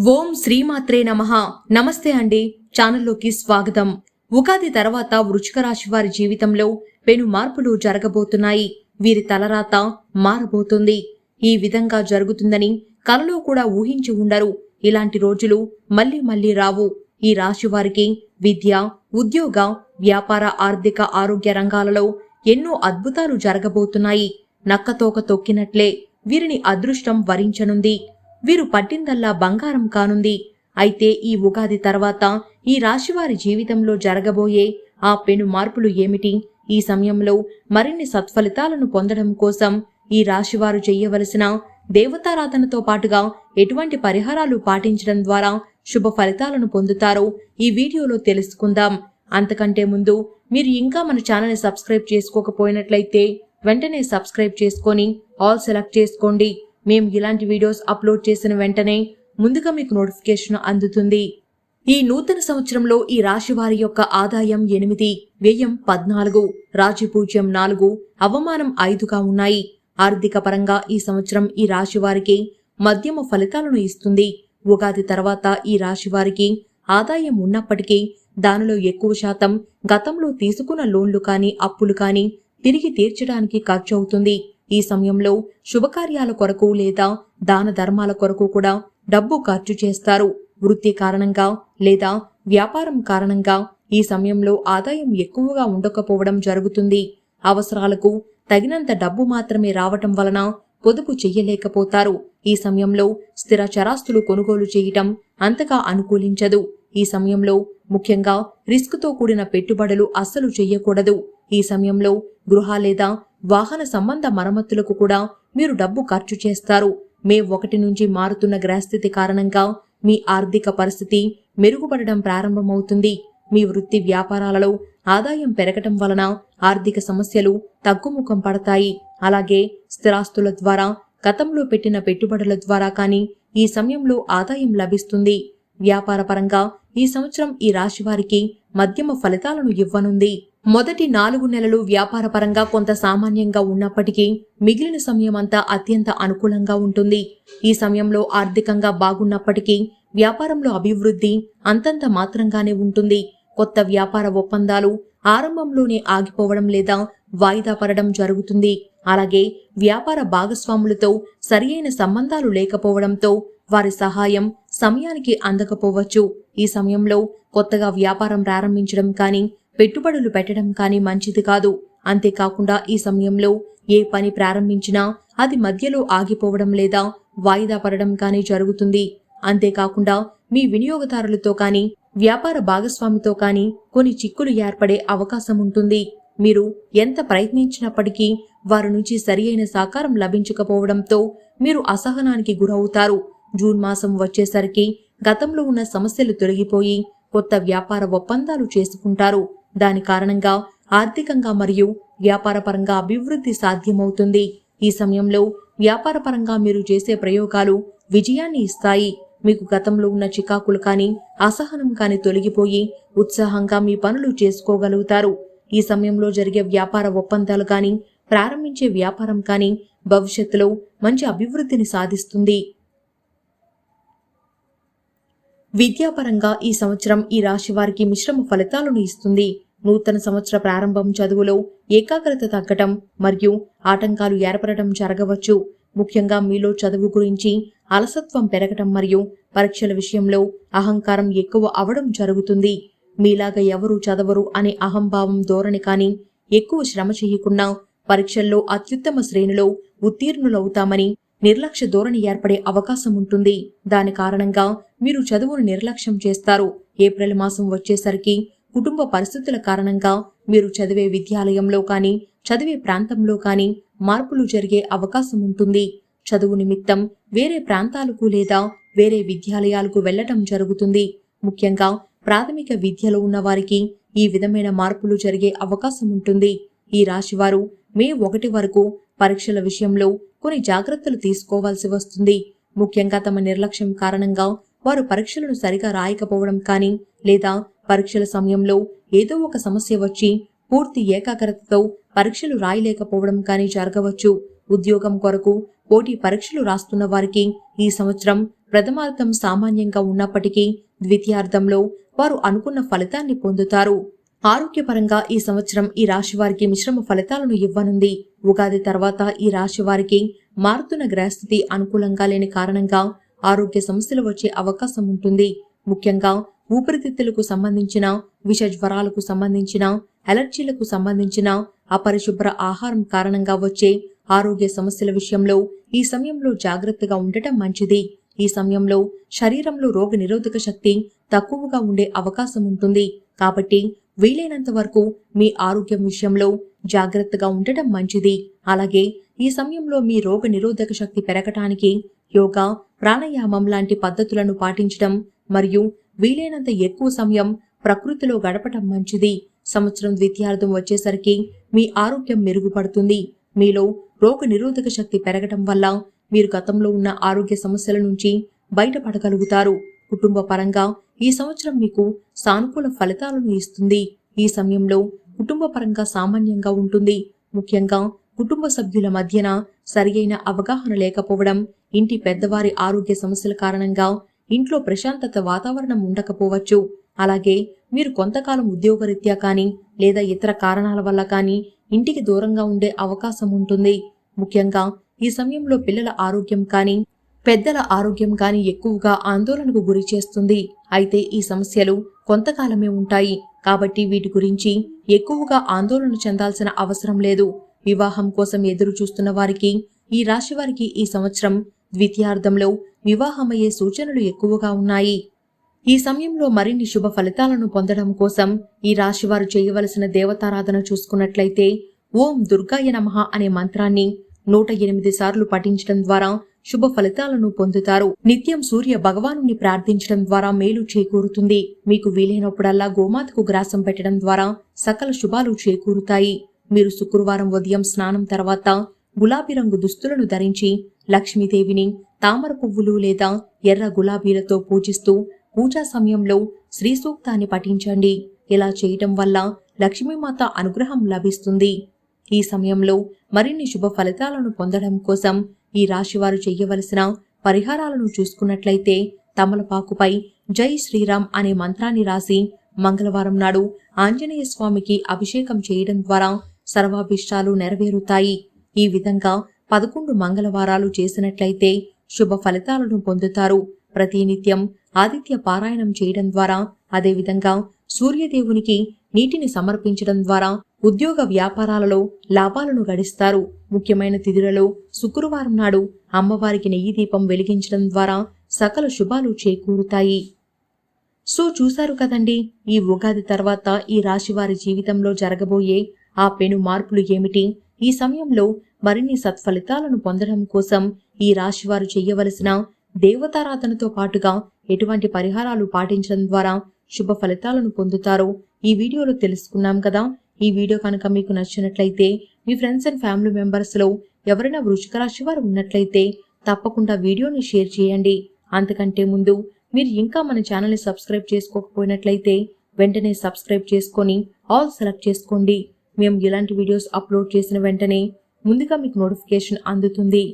ఓం శ్రీమాత్రే నమః. నమస్తే అండి, ఛానల్లోకి స్వాగతం. ఉగాది తర్వాత వృశ్చిక రాశి వారి జీవితంలో పెను మార్పులు జరగబోతున్నాయి. వీరి తలరాత మారబోతుంది. ఈ విధంగా జరుగుతుందని కలలో కూడా ఊహించి ఉండరు. ఇలాంటి రోజులు మళ్లీ మళ్లీ రావు. ఈ రాశి వారికి విద్య, ఉద్యోగ, వ్యాపార, ఆర్థిక, ఆరోగ్య రంగాలలో ఎన్నో అద్భుతాలు జరగబోతున్నాయి. నక్కతోక తొక్కినట్లే వీరిని అదృష్టం వరించనుంది. వీరు పట్టిందల్లా బంగారం కానుంది. అయితే ఈ ఉగాది తర్వాత ఈ రాశివారి జీవితంలో జరగబోయే ఆ పెను మార్పులు ఏమిటి? ఈ సమయంలో మరిన్ని సత్ఫలితాలను పొందడం కోసం ఈ రాశివారు చేయవలసిన దేవతారాధనతో పాటుగా ఎటువంటి పరిహారాలు పాటించడం ద్వారా శుభ ఫలితాలను పొందుతారో ఈ వీడియోలో తెలుసుకుందాం. అంతకంటే ముందు మీరు ఇంకా మన ఛానల్ని సబ్స్క్రైబ్ చేసుకోకపోయినట్లయితే వెంటనే సబ్స్క్రైబ్ చేసుకొని ఆల్ సెలెక్ట్ చేసుకోండి. మేము ఇలాంటి వీడియోస్ అప్లోడ్ చేసిన వెంటనే ముందుగా మీకు నోటిఫికేషన్ అందుతుంది. ఈ నూతన సంవత్సరంలో ఈ రాశి వారి యొక్క ఆదాయం 8, వ్యయం 14, రాజపూజ్యం 4, అవమానం 5గా ఉన్నాయి. ఆర్థిక పరంగా ఈ సంవత్సరం ఈ రాశి వారికి మధ్యమ ఫలితాలను ఇస్తుంది. ఉగాది తర్వాత ఈ రాశి వారికి ఆదాయం ఉన్నప్పటికీ దానిలో ఎక్కువ శాతం గతంలో తీసుకున్న లోన్లు కానీ అప్పులు కానీ తిరిగి తీర్చడానికి ఖర్చు అవుతుంది. ఈ సమయంలో శుభకార్యాల కొరకు లేదా దాన ధర్మాల కొరకు కూడా డబ్బు ఖర్చు చేస్తారు. వృత్తి కారణంగా లేదా వ్యాపారం కారణంగా ఈ సమయంలో ఆదాయం ఎక్కువగా ఉండకపోవడం జరుగుతుంది. అవసరాలకు తగినంత డబ్బు మాత్రమే రావటం వలన పొదుపు చెయ్యలేకపోతారు. ఈ సమయంలో స్థిర చరాస్తులు కొనుగోలు చేయటం అంతగా అనుకూలించదు. ఈ సమయంలో ముఖ్యంగా రిస్క్తో కూడిన పెట్టుబడులు అస్సలు చెయ్యకూడదు. ఈ సమయంలో గృహ లేదా వాహన సంబంధ మరమ్మతులకు కూడా మీరు డబ్బు ఖర్చు చేస్తారు. మే 1 నుంచి మారుతున్న గ్రహస్థితి కారణంగా మీ ఆర్థిక పరిస్థితి మెరుగుపడడం ప్రారంభమవుతుంది. మీ వృత్తి వ్యాపారాలలో ఆదాయం పెరగటం వలన ఆర్థిక సమస్యలు తగ్గుముఖం పడతాయి. అలాగే స్థిరాస్తుల ద్వారా గతంలో పెట్టిన పెట్టుబడుల ద్వారా కానీ ఈ సమయంలో ఆదాయం లభిస్తుంది. వ్యాపార పరంగా ఈ సంవత్సరం ఈ రాశి వారికి మధ్యమ ఫలితాలను ఇవ్వనుంది. మొదటి 4 నెలలు వ్యాపార పరంగా కొంత సామాన్యంగా ఉన్నప్పటికీ మిగిలిన సమయం అంతా అత్యంత అనుకూలంగా ఉంటుంది. ఈ సమయంలో ఆర్థికంగా బాగున్నప్పటికీ వ్యాపారంలో అభివృద్ధి అంతంత మాత్రంగానే ఉంటుంది. కొత్త వ్యాపార ఒప్పందాలు ఆరంభంలోనే ఆగిపోవడం లేదా వాయిదా పడడం జరుగుతుంది. అలాగే వ్యాపార భాగస్వాములతో సరియైన సంబంధాలు లేకపోవడంతో వారి సహాయం సమయానికి అందకపోవచ్చు. ఈ సమయంలో కొత్తగా వ్యాపారం ప్రారంభించడం కానీ పెట్టుబడులు పెట్టడం కానీ మంచిది కాదు. అంతేకాకుండా ఈ సమయంలో ఏ పని ప్రారంభించినా అది మధ్యలో ఆగిపోవడం లేదా వాయిదా పడడం కానీ జరుగుతుంది. అంతేకాకుండా మీ వినియోగదారులతో కానీ వ్యాపార భాగస్వామితో కానీ కొన్ని చిక్కులు ఏర్పడే అవకాశం ఉంటుంది. మీరు ఎంత ప్రయత్నించినప్పటికీ వారి నుంచి సరియైన సహకారం లభించకపోవడంతో మీరు అసహనానికి గురవుతారు. జూన్ మాసం వచ్చేసరికి గతంలో ఉన్న సమస్యలు తొలగిపోయి కొత్త వ్యాపార ఒప్పందాలు చేసుకుంటారు. దాని కారణంగా ఆర్థికంగా మరియు వ్యాపారపరంగా అభివృద్ధి సాధ్యమవుతుంది. ఈ సమయంలో వ్యాపారపరంగా మీరు చేసే ప్రయోగాలు విజయాన్ని ఇస్తాయి. మీకు గతంలో ఉన్న చికాకులు కానీ అసహనం కానీ తొలగిపోయి ఉత్సాహంగా మీ పనులు చేసుకోగలుగుతారు. ఈ సమయంలో జరిగే వ్యాపార ఒప్పందాలు కానీ ప్రారంభించే వ్యాపారం కానీ భవిష్యత్తులో మంచి అభివృద్ధిని సాధిస్తుంది. విద్యాపరంగా ఈ సంవత్సరం ఈ రాశి వారికి మిశ్రమ ఫలితాలను ఇస్తుంది. నూతన సంవత్సర ప్రారంభం చదువులో ఏకాగ్రత తగ్గటం మరియు ఆటంకాలు ఏర్పడటం జరగవచ్చు. ముఖ్యంగా మీలో చదువు గురించి అలసత్వం పెరగటం మరియు పరీక్షల విషయంలో అహంకారం ఎక్కువ అవడం జరుగుతుంది. మీలాగా ఎవరు చదవరు అనే అహంభావం ధోరణి కానీ ఎక్కువ శ్రమ చేయకుండా పరీక్షల్లో అత్యుత్తమ శ్రేణిలో ఉత్తీర్ణులవుతామని నిర్లక్ష్య ధోరణి ఏర్పడే అవకాశం ఉంటుంది. దాని కారణంగా మీరు చదువును నిర్లక్ష్యం చేస్తారు. ఏప్రిల్ మాసం వచ్చేసరికి కుటుంబ పరిస్థితుల కారణంగా మీరు చదివే విద్యాలయంలో కానీ చదివే ప్రాంతంలో కానీ మార్పులు జరిగే అవకాశం ఉంటుంది. చదువు నిమిత్తం వేరే ప్రాంతాలకు లేదా వేరే విద్యాలయాలకు వెళ్లటం జరుగుతుంది. ముఖ్యంగా ప్రాథమిక విద్యలో ఉన్న వారికి ఈ విధమైన మార్పులు జరిగే అవకాశం ఉంటుంది. ఈ రాశివారు మే 1 వరకు పరీక్షల విషయంలో కొన్ని జాగ్రత్తలు తీసుకోవాల్సి వస్తుంది. ముఖ్యంగా తమ నిర్లక్ష్యం కారణంగా వారు పరీక్షలను సరిగా రాయకపోవడం కానీ లేదా పరీక్షల సమయంలో ఏదో ఒక సమస్య వచ్చి పూర్తి ఏకాగ్రతతో పరీక్షలు రాయలేకపోవడం కానీ జరగవచ్చు. ఉద్యోగం కొరకు పోటీ పరీక్షలు రాస్తున్న వారికి ఈ సంవత్సరం ప్రథమార్థం సామాన్యంగా ఉన్నప్పటికీ ద్వితీయార్థంలో వారు అనుకున్న ఫలితాన్ని పొందుతారు. ఆరోగ్యపరంగా ఈ సంవత్సరం ఈ రాశి వారికి మిశ్రమ ఫలితాలను ఇవ్వనుంది. ఉగాది తర్వాత ఈ రాశి వారికి మారుతున్న గ్రహస్థితి అనుకూలంగా లేని కారణంగా ఆరోగ్య సమస్యలు వచ్చే అవకాశం ఉంటుంది. ముఖ్యంగా ఊపిరితిత్తులకు సంబంధించిన, విష జ్వరాలకు సంబంధించిన, అలర్జీలకు సంబంధించిన, అపరిశుభ్ర ఆహారం కారణంగా వచ్చే ఆరోగ్య సమస్యల విషయంలో ఈ సమయంలో జాగ్రత్తగా ఉండటం మంచిది. ఈ సమయంలో శరీరంలో రోగ నిరోధక శక్తి తక్కువగా ఉండే అవకాశం ఉంటుంది. కాబట్టి వీలైనంత వరకు మీ ఆరోగ్యం విషయంలో జాగ్రత్తగా ఉండటం మంచిది. అలాగే ఈ సమయంలో మీ రోగ నిరోధక శక్తి పెరగటానికి యోగా, ప్రాణాయామం లాంటి పద్ధతులను పాటించడం మరియు వీలైనంత ఎక్కువ సమయం ప్రకృతిలో గడపటం మంచిది. సంవత్సరం ద్వితీయార్థం వచ్చేసరికి మీ ఆరోగ్యం మెరుగుపడుతుంది. మీలో రోగ నిరోధక శక్తి పెరగటం వల్ల మీరు గతంలో ఉన్న ఆరోగ్య సమస్యల నుంచి బయటపడగలుగుతారు. కుటుంబ పరంగా ఈ సంవత్సరం మీకు సానుకూల ఫలితాలను ఇస్తుంది. ఈ సమయంలో కుటుంబ పరంగా సామాన్యంగా ఉంటుంది. ముఖ్యంగా కుటుంబ సభ్యుల మధ్యన సరియైన అవగాహన లేకపోవడం, ఇంటి పెద్దవారి ఆరోగ్య సమస్యల కారణంగా ఇంట్లో ప్రశాంతత వాతావరణం ఉండకపోవచ్చు. అలాగే మీరు కొంతకాలం ఉద్యోగరీత్యా కానీ లేదా ఇతర కారణాల వల్ల కానీ ఇంటికి దూరంగా ఉండే అవకాశం ఉంటుంది. ముఖ్యంగా ఈ సమయంలో పిల్లల ఆరోగ్యం కానీ పెద్దల ఆరోగ్యం కానీ ఎక్కువగా ఆందోళనకు గురి చేస్తుంది. అయితే ఈ సమస్యలు కొంతకాలమే ఉంటాయి. కాబట్టి వీటి గురించి ఎక్కువగా ఆందోళన చెందాల్సిన అవసరం లేదు. వివాహం కోసం ఎదురు చూస్తున్న వారికి, ఈ రాశి వారికి ఈ సంవత్సరం ద్వితీయార్థంలో వివాహమయ్యే సూచనలు ఎక్కువగా ఉన్నాయి. ఈ సమయంలో మరిన్ని శుభ ఫలితాలను పొందడం కోసం ఈ రాశివారు చేయవలసిన దేవతారాధన చూసుకున్నట్లయితే ఓం దుర్గాయ నమః అనే మంత్రాన్ని 108 సార్లు పఠించడం ద్వారా శుభ ఫలితాలను పొందుతారు. నిత్యం సూర్య భగవానుని ప్రార్థించడం ద్వారా మేలు చేకూరుతుంది. మీకు వీలైనప్పుడల్లా గోమాతకు గ్రాసం పెట్టడం ద్వారా సకల శుభాలు చేకూరుతాయి. మీరు శుక్రవారం ఉదయం స్నానం తర్వాత గులాబీ రంగు దుస్తులను ధరించి లక్ష్మీదేవిని తామర పువ్వులు లేదా ఎర్ర గులాబీలతో పూజిస్తూ పూజా సమయంలో శ్రీ సూక్తాన్ని పఠించండి. ఇలా చేయటం వల్ల లక్ష్మీమాత అనుగ్రహం లభిస్తుంది. ఈ సమయంలో మరిన్ని శుభ ఫలితాలను పొందడం కోసం ఈ రాశివారు చెయ్యవలసిన పరిహారాలను చూసుకున్నట్లయితే తమలపాకుపై జై శ్రీరామ్ అనే మంత్రాన్ని రాసి మంగళవారం నాడు ఆంజనేయ స్వామికి అభిషేకం చేయడం ద్వారా సర్వాభిష్టాలు నెరవేరుతాయి. ఈ విధంగా 11 మంగళవారాలు చేసినట్లయితే శుభ ఫలితాలను పొందుతారు. ప్రతినిత్యం ఆదిత్య పారాయణం చేయడం ద్వారా, అదేవిధంగా సూర్యదేవునికి నీటిని సమర్పించడం ద్వారా ఉద్యోగ వ్యాపారాలలో లాభాలను గడిస్తారు. ముఖ్యమైన తిథులలో శుక్రవారం నాడు అమ్మవారికి నెయ్యి దీపం వెలిగించడం ద్వారా సకల శుభాలు చేకూరుతాయి. సో చూశారు కదండి, ఈ ఉగాది తర్వాత ఈ రాశి వారి జీవితంలో జరగబోయే ఆ పెను మార్పులు ఏమిటి? ఈ సమయంలో మరిన్ని సత్ఫలితాలను పొందడం కోసం ఈ రాశివారు చెయ్యవలసిన దేవతారాధనతో పాటుగా ఎటువంటి పరిహారాలు పాటించడం ద్వారా శుభ ఫలితాలను పొందుతారో ఈ వీడియోలో తెలుసుకున్నాం కదా. ఈ వీడియో కనుక మీకు నచ్చినట్లయితే మీ ఫ్రెండ్స్ అండ్ ఫ్యామిలీ మెంబర్స్ లో ఎవరైనా వృశ్చిక రాశి వారు ఉన్నట్లయితే తప్పకుండా వీడియోని షేర్ చేయండి. అంతకంటే ముందు మీరు ఇంకా మన ఛానల్ని సబ్స్క్రైబ్ చేసుకోకపోయినట్లయితే వెంటనే సబ్స్క్రైబ్ చేసుకొని ఆల్ సెలెక్ట్ చేసుకోండి. మేము ఇలాంటి వీడియోస్ అప్లోడ్ చేసిన వెంటనే ముందుగా మీకు నోటిఫికేషన్ అందుతుంది.